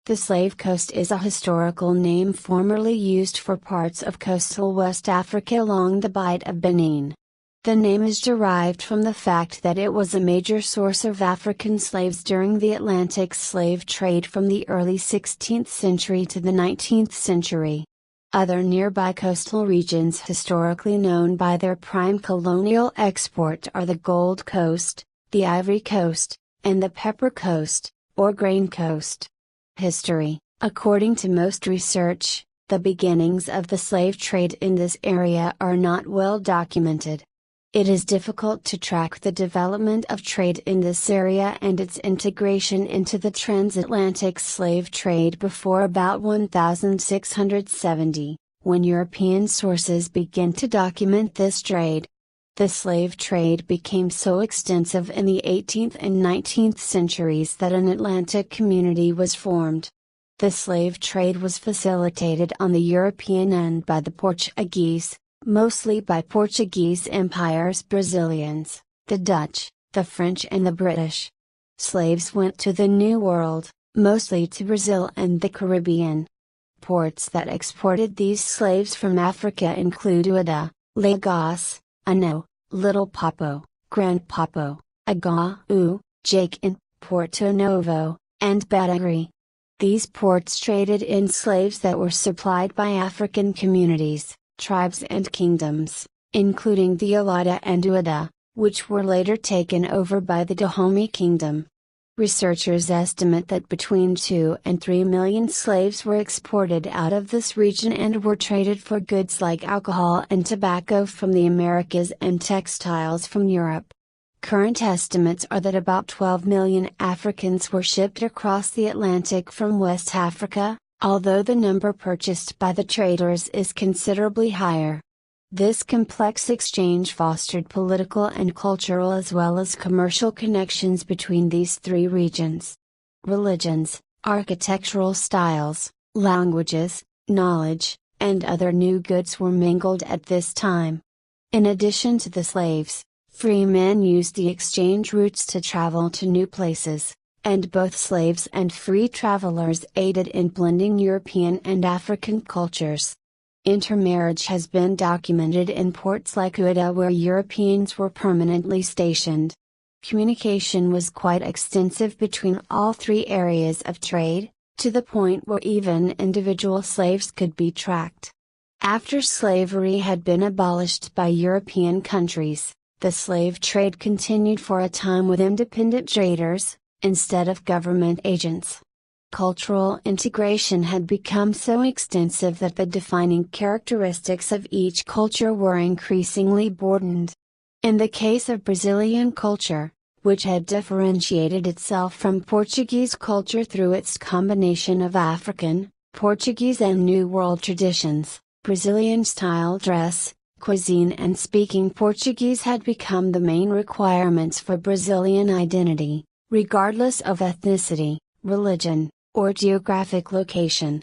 The Slave Coast is a historical name formerly used for parts of coastal West Africa along the Bight of Benin. The name is derived from the fact that it was a major source of African slaves during the Atlantic slave trade from the early 16th century to the 19th century. Other nearby coastal regions historically known by their prime colonial export are the Gold Coast, the Ivory Coast, and the Pepper Coast, or Grain Coast. History. According to most research, the beginnings of the slave trade in this area are not well documented. It is difficult to track the development of trade in this area and its integration into the transatlantic slave trade before about 1670, when European sources begin to document this trade. The slave trade became so extensive in the 18th and 19th centuries that an Atlantic community was formed. The slave trade was facilitated on the European end by the Portuguese, mostly by Portuguese Empire's Brazilians, the Dutch, the French and the British. Slaves went to the New World, mostly to Brazil and the Caribbean. Ports that exported these slaves from Africa include Ouidah, Lagos, Ano, Little Papo, Grand Papo, Agaú, Jakin, Porto Novo, and Badagry. These ports traded in slaves that were supplied by African communities, tribes and kingdoms, including the Alada and Ouidah, which were later taken over by the Dahomey Kingdom. Researchers estimate that between 2 and 3 million slaves were exported out of this region and were traded for goods like alcohol and tobacco from the Americas and textiles from Europe. Current estimates are that about 12 million Africans were shipped across the Atlantic from West Africa, although the number purchased by the traders is considerably higher. This complex exchange fostered political and cultural as well as commercial connections between these three regions. Religions, architectural styles, languages, knowledge, and other new goods were mingled at this time. In addition to the slaves, free men used the exchange routes to travel to new places, and both slaves and free travelers aided in blending European and African cultures. Intermarriage has been documented in ports like Ouidah where Europeans were permanently stationed. Communication was quite extensive between all three areas of trade, to the point where even individual slaves could be tracked. After slavery had been abolished by European countries, the slave trade continued for a time with independent traders, instead of government agents. Cultural integration had become so extensive that the defining characteristics of each culture were increasingly broadened. In the case of Brazilian culture, which had differentiated itself from Portuguese culture through its combination of African, Portuguese and New World traditions, Brazilian style dress, cuisine and speaking Portuguese had become the main requirements for Brazilian identity, regardless of ethnicity, religion, or geographic location.